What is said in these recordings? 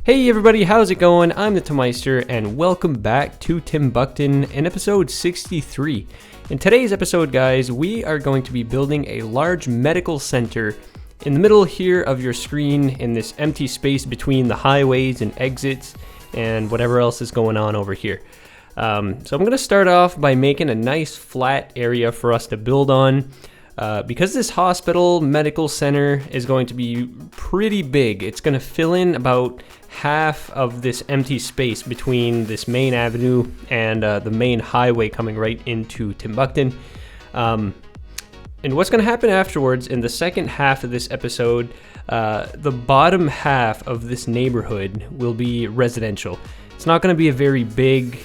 Hey everybody, how's it going? I'm the Meister, and welcome back to Timbukton in episode 63. In today's episode, guys, we are going to be building a large medical center in the middle here of your screen in this empty space between the highways and exits and whatever else is going on over here. So I'm going to start off by making a nice flat area for us to build on. Because this hospital medical center is going to be pretty big, it's going to fill in about half of this empty space between this main avenue and the main highway coming right into Timbukton. And what's going to happen afterwards in the second half of this episode, the bottom half of this neighborhood will be residential. It's not going to be a very big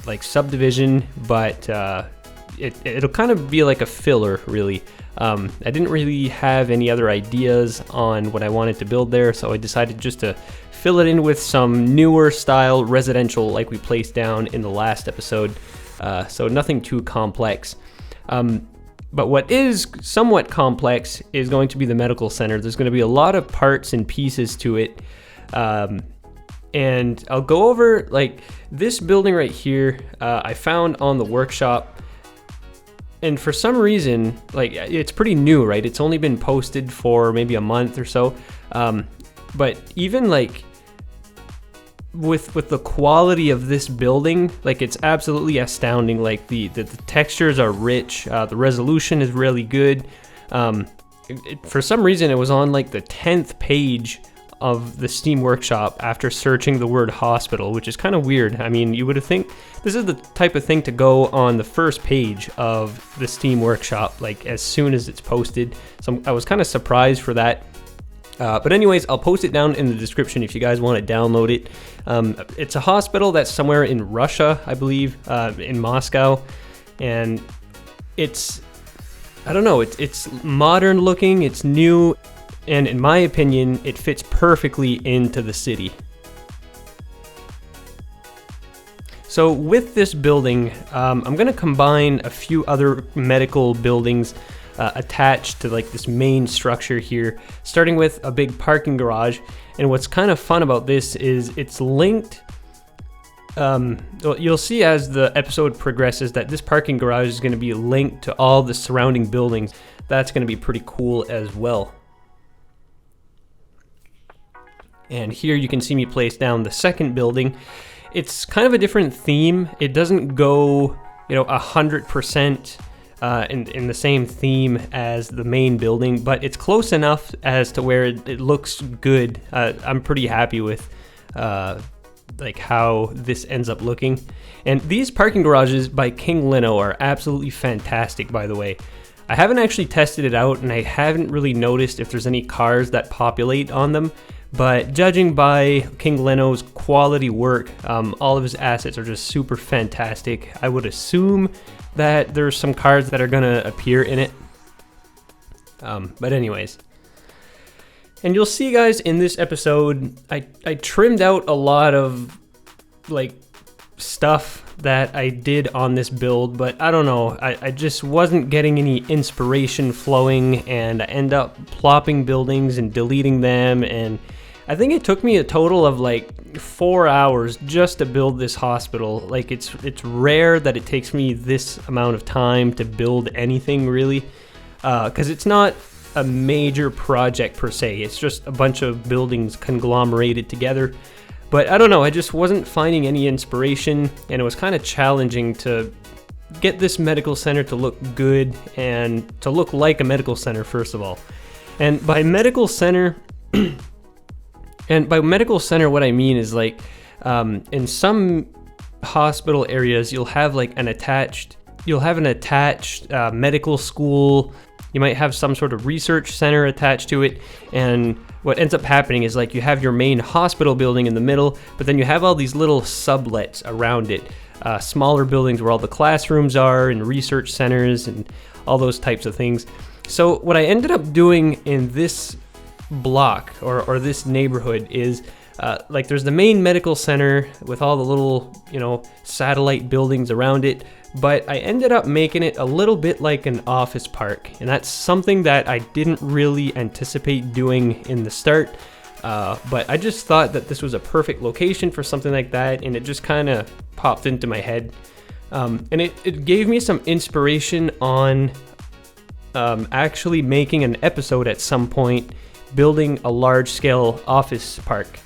like subdivision, but it'll kind of be like a filler, really. I didn't really have any other ideas on what I wanted to build there, so I decided just to fill it in with some newer style residential like we placed down in the last episode. So nothing too complex. But what is somewhat complex is going to be the medical center. There's going to be a lot of parts and pieces to it. And I'll go over like this building right here. I found on the workshop. And for some reason, like, it's pretty new, right? It's only been posted for maybe a month or so. But even like with the quality of this building, like, it's absolutely astounding. Like the textures are rich. The resolution is really good. For some reason, it was on like the 10th page of the Steam Workshop after searching the word hospital, which is kind of weird. I mean, you would have think this is the type of thing to go on the first page of the Steam Workshop, like as soon as it's posted. So I was kind of surprised for that. But anyways, I'll post it down in the description if you guys want to download it. It's a hospital that's somewhere in Russia, I believe, in Moscow. And it's, I don't know, it's modern looking, it's new. And in my opinion, it fits perfectly into the city. So with this building, I'm going to combine a few other medical buildings attached to like this main structure here, starting with a big parking garage. And what's kind of fun about this is it's linked. You'll see as the episode progresses that this parking garage is going to be linked to all the surrounding buildings. That's going to be pretty cool as well. And here you can see me place down the second building. It's kind of a different theme. It doesn't go, 100% in the same theme as the main building, but it's close enough as to where it looks good. I'm pretty happy with like how this ends up looking. And these parking garages by King Lino are absolutely fantastic, by the way. I haven't actually tested it out, and I haven't really noticed if there's any cars that populate on them. But judging by King Leno's quality work, all of his assets are just super fantastic. I would assume that there's some cars that are going to appear in it. But anyways. And you'll see, guys, in this episode, I trimmed out a lot of like stuff that I did on this build, but I don't know, I just wasn't getting any inspiration flowing, and I end up plopping buildings and deleting them, and I think it took me a total of like 4 hours just to build this hospital. Like it's rare that it takes me this amount of time to build anything, really, because it's not a major project per se. It's just a bunch of buildings conglomerated together. But I don't know, I just wasn't finding any inspiration, and it was kind of challenging to get this medical center to look good and to look like a medical center, first of all. And by medical center, what I mean is like in some hospital areas, you'll have an attached medical school. You might have some sort of research center attached to it, and what ends up happening is like you have your main hospital building in the middle, but then you have all these little sublets around it, smaller buildings where all the classrooms are and research centers and all those types of things. So what I ended up doing in this block or this neighborhood is like there's the main medical center with all the little, satellite buildings around it, but I ended up making it a little bit like an office park, and that's something that I didn't really anticipate doing in the start. But I just thought that this was a perfect location for something like that, and it just kind of popped into my head. And it gave me some inspiration on actually making an episode at some point, building a large-scale office park.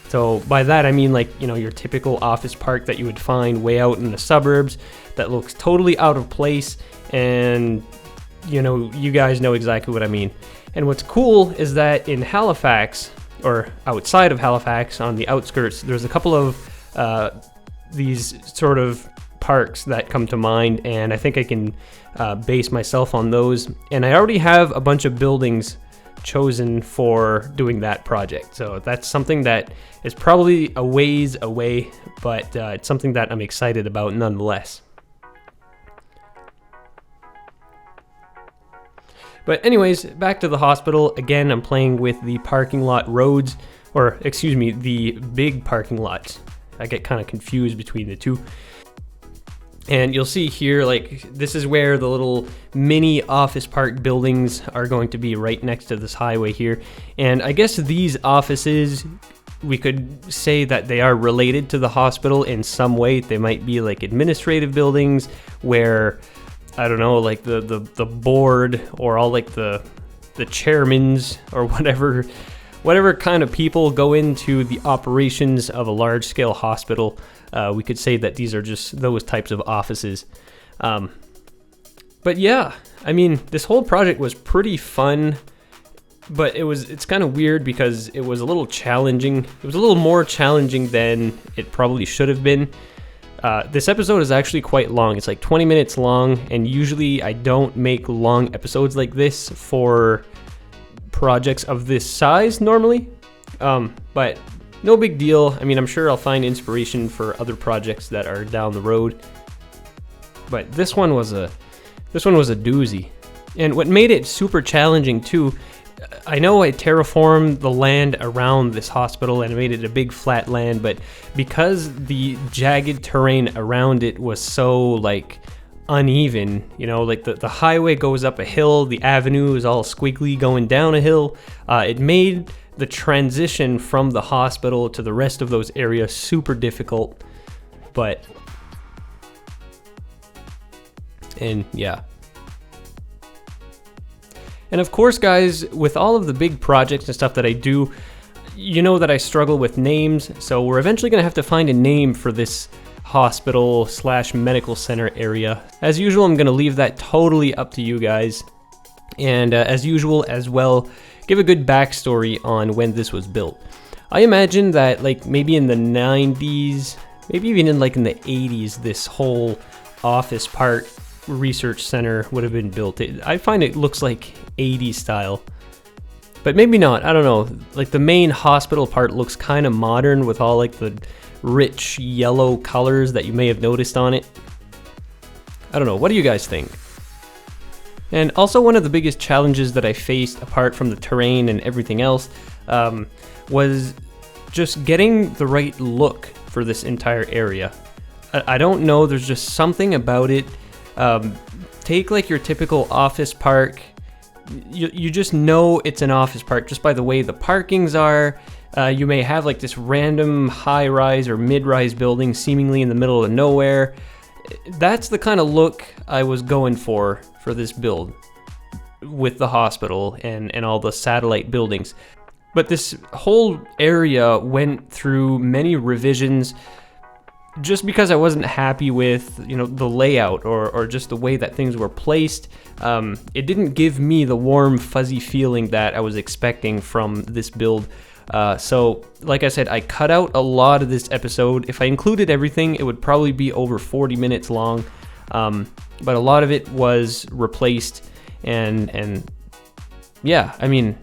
So by that I mean, like, your typical office park that you would find way out in the suburbs that looks totally out of place, and you guys know exactly what I mean. And what's cool is that in Halifax, or outside of Halifax on the outskirts, there's a couple of these sort of parks that come to mind, and I think I can base myself on those. And I already have a bunch of buildings chosen for doing that project, so that's something that is probably a ways away, but it's something that I'm excited about nonetheless. But anyways, back to the hospital. Again, I'm playing with the parking lot roads, or excuse me, the big parking lots. I get kind of confused between the two. And you'll see here, like, this is where the little mini office park buildings are going to be, right next to this highway here. And I guess these offices, we could say that they are related to the hospital in some way. They might be like administrative buildings where, I don't know, like the board, or all like the chairmans, or whatever kind of people go into the operations of a large scale hospital. We could say that these are just those types of offices. But yeah, I mean, this whole project was pretty fun, but it's kind of weird because it was a little challenging. It was a little more challenging than it probably should have been. This episode is actually quite long. It's like 20 minutes long, and usually I don't make long episodes like this for projects of this size normally. But no big deal. I mean, I'm sure I'll find inspiration for other projects that are down the road. But this one was a doozy. And what made it super challenging too, I know I terraformed the land around this hospital and made it a big flat land, but because the jagged terrain around it was so like uneven, like the highway goes up a hill, the avenue is all squiggly going down a hill, it made the transition from the hospital to the rest of those areas super difficult. And of course, guys, with all of the big projects and stuff that I do, you know that I struggle with names, so we're eventually going to have to find a name for this hospital/medical center area. As usual, I'm going to leave that totally up to you guys. And as usual as well, give a good backstory on when this was built. I imagine that like maybe in the 90s, maybe even in the 80s, this whole office park research center would have been built. I find it looks like 80s style, but maybe not. I don't know. Like the main hospital part looks kind of modern with all like the rich yellow colors that you may have noticed on it. I don't know. What do you guys think? And also, one of the biggest challenges that I faced, apart from the terrain and everything else, was just getting the right look for this entire area. I don't know, there's just something about it. Take like your typical office park. You just know it's an office park just by the way the parkings are. You may have like this random high-rise or mid-rise building seemingly in the middle of nowhere. That's the kind of look I was going for this build with the hospital and all the satellite buildings. But this whole area went through many revisions just because I wasn't happy with, the layout or just the way that things were placed. It didn't give me the warm, fuzzy feeling that I was expecting from this build. So, like I said, I cut out a lot of this episode. If I included everything, it would probably be over 40 minutes long. But a lot of it was replaced, and yeah, I mean,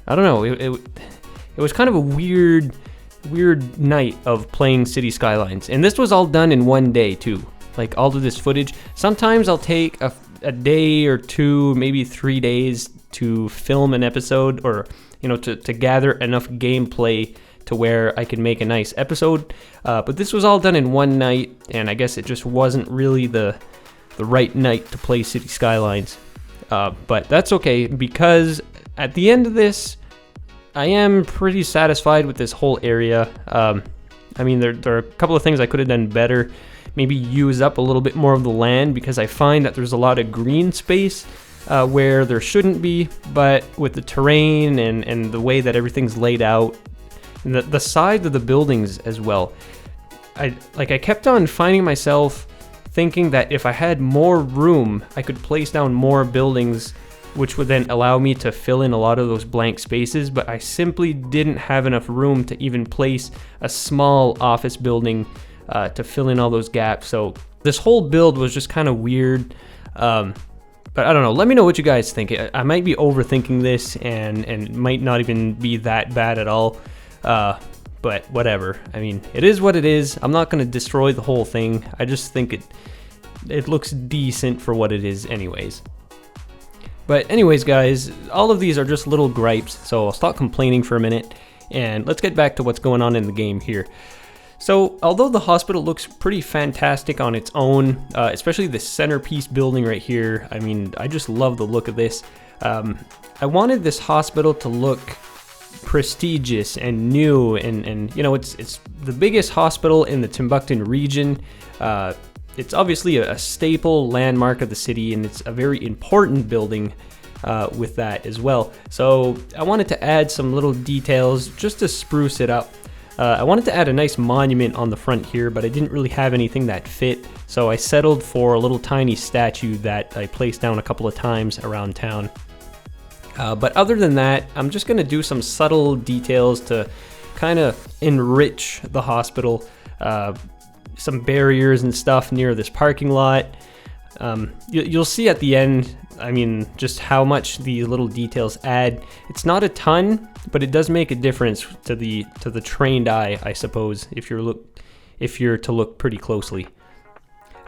I don't know. It was kind of a weird night of playing City Skylines, and this was all done in one day too. Like all of this footage. Sometimes I'll take a day or two, maybe 3 days to film an episode, or to gather enough gameplay to where I can make a nice episode. But this was all done in one night, and I guess it just wasn't really the right night to play City Skylines. But that's okay, because at the end of this, I am pretty satisfied with this whole area. I mean, there are a couple of things I could have done better. Maybe use up a little bit more of the land, because I find that there's a lot of green space where there shouldn't be, but with the terrain and the way that everything's laid out, and the size of the buildings as well, I kept on finding myself thinking that if I had more room, I could place down more buildings, which would then allow me to fill in a lot of those blank spaces, but I simply didn't have enough room to even place a small office building to fill in all those gaps. So this whole build was just kind of weird. But I don't know. Let me know what you guys think. I might be overthinking this, and it might not even be that bad at all. But whatever. I mean, it is what it is. I'm not going to destroy the whole thing. I just think it looks decent for what it is anyways. But anyways, guys, all of these are just little gripes, so I'll stop complaining for a minute, and let's get back to what's going on in the game here. So, although the hospital looks pretty fantastic on its own, especially the centerpiece building right here, I mean, I just love the look of this. I wanted this hospital to look prestigious and new, and you know, it's the biggest hospital in the Timbukton region. It's obviously a staple landmark of the city, and it's a very important building with that as well. So I wanted to add some little details just to spruce it up. I wanted to add a nice monument on the front here, but I didn't really have anything that fit, so I settled for a little tiny statue that I placed down a couple of times around town. But other than that, I'm just going to do some subtle details to kind of enrich the hospital. Some barriers and stuff near this parking lot. You'll see at the end, I mean, just how much these little details add. It's not a ton, but it does make a difference to the trained eye, I suppose, if you're to look pretty closely.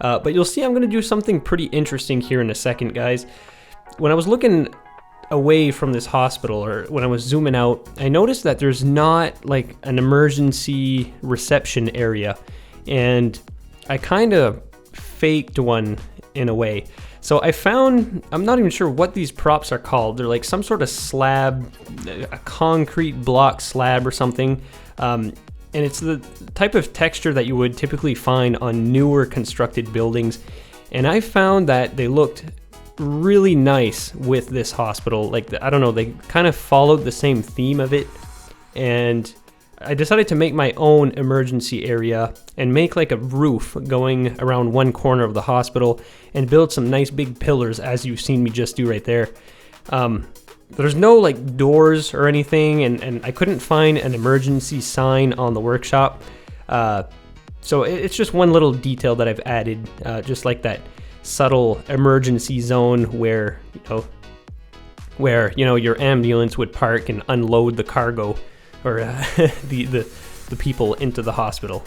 But you'll see I'm going to do something pretty interesting here in a second, guys. When I was looking away from this hospital, or when I was zooming out, I noticed that there's not like an emergency reception area, and I kind of faked one in a way. So I found, I'm not even sure what these props are called. They're like some sort of slab, a concrete block slab or something. And it's the type of texture that you would typically find on newer constructed buildings. And I found that they looked really nice with this hospital. Like, I don't know, they kind of followed the same theme of it. And I decided to make my own emergency area and make like a roof going around one corner of the hospital and build some nice big pillars, as you've seen me just do right there. There's no like doors or anything, and I couldn't find an emergency sign on the workshop. So it's just one little detail that I've added, just like that subtle emergency zone where your ambulance would park and unload the cargo, or the people into the hospital.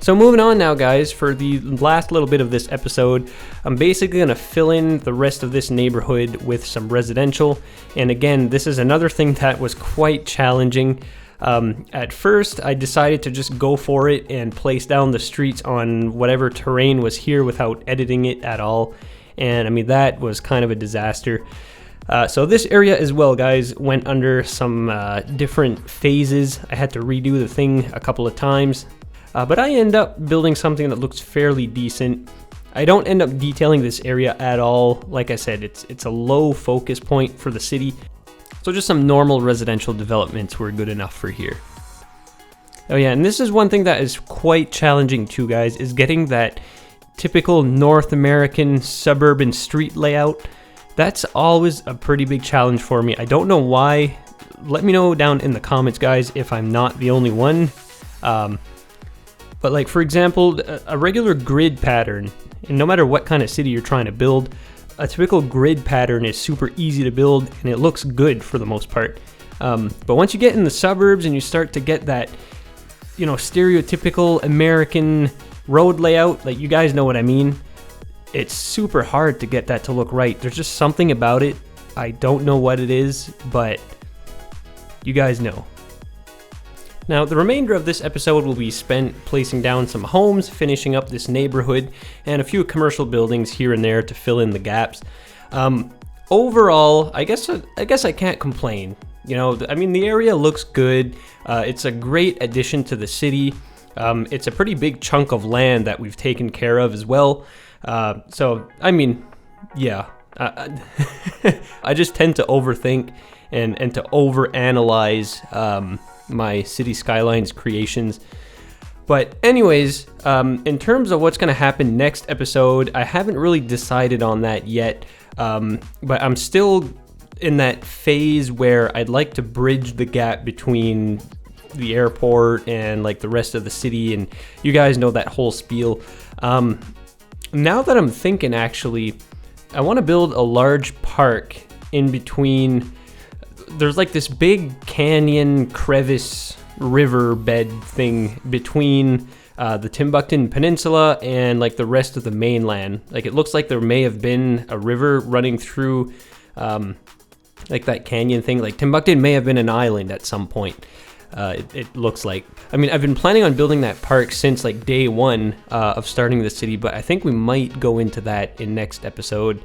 So moving on now, guys, for the last little bit of this episode, I'm basically going to fill in the rest of this neighborhood with some residential. And again, this is another thing that was quite challenging. At first, I decided to just go for it and place down the streets on whatever terrain was here without editing it at all. And I mean, that was kind of a disaster. So this area as well, guys, went under some different phases. I had to redo the thing a couple of times. But I end up building something that looks fairly decent. I don't end up detailing this area at all. Like I said, it's a low focus point for the city. So just some normal residential developments were good enough for here. Oh yeah, and this is one thing that is quite challenging too, guys, is getting that typical North American suburban street layout. That's always a pretty big challenge for me. I don't know why. Let me know down in the comments, guys, if I'm not the only one. But like, for example, a regular grid pattern, and no matter what kind of city you're trying to build, a typical grid pattern is super easy to build and it looks good for the most part. But once you get in the suburbs and you start to get that, stereotypical American road layout, like you guys know what I mean, it's super hard to get that to look right. There's just something about it. I don't know what it is, but you guys know. Now, the remainder of this episode will be spent placing down some homes, finishing up this neighborhood, and a few commercial buildings here and there to fill in the gaps. overall, I guess I can't complain. You know, I mean, the area looks good. It's a great addition to the city. It's a pretty big chunk of land that we've taken care of as well. So, I mean, yeah. I just tend to overthink and to overanalyze my City Skylines creations. But anyways, in terms of what's going to happen next episode, I haven't really decided on that yet. But I'm still in that phase where I'd like to bridge the gap between the airport and like the rest of the city, and you guys know that whole spiel. Now that I'm thinking, actually, I want to build a large park in between. There's like this big canyon crevice riverbed thing between the Timbukton Peninsula and like the rest of the mainland. Like, it looks like there may have been a river running through like that canyon thing. Like, Timbukton may have been an island at some point. It looks like. I mean, I've been planning on building that park since like day one of starting the city, but I think we might go into that in next episode.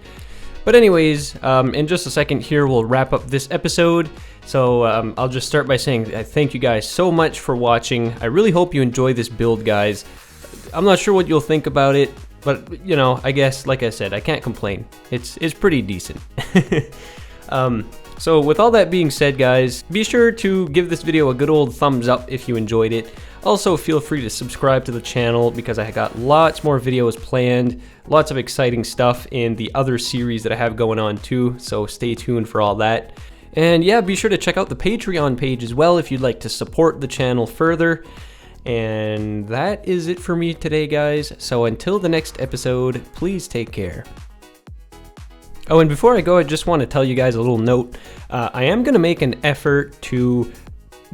But anyways, in just a second here, we'll wrap up this episode. So I'll just start by saying I thank you guys so much for watching. I really hope you enjoy this build, guys. I'm not sure what you'll think about it, but you know, I guess, like I said, I can't complain. It's pretty decent. So with all that being said, guys, be sure to give this video a good old thumbs up if you enjoyed it. Also, feel free to subscribe to the channel because I got lots more videos planned, lots of exciting stuff in the other series that I have going on too, so stay tuned for all that. And yeah, be sure to check out the Patreon page as well if you'd like to support the channel further. And that is it for me today, guys. So until the next episode, please take care. Oh, and before I go, I just want to tell you guys a little note. I am going to make an effort to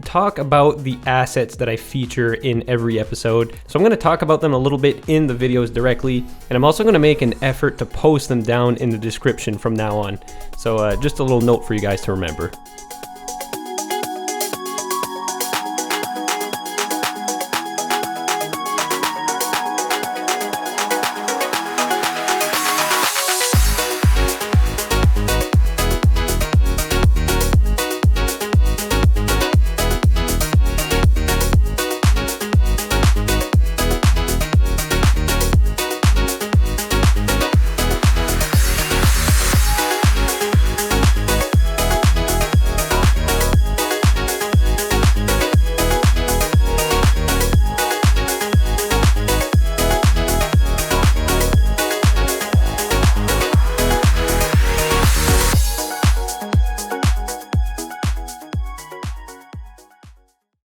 talk about the assets that I feature in every episode. So I'm going to talk about them a little bit in the videos directly, and I'm also going to make an effort to post them down in the description from now on. So just a little note for you guys to remember.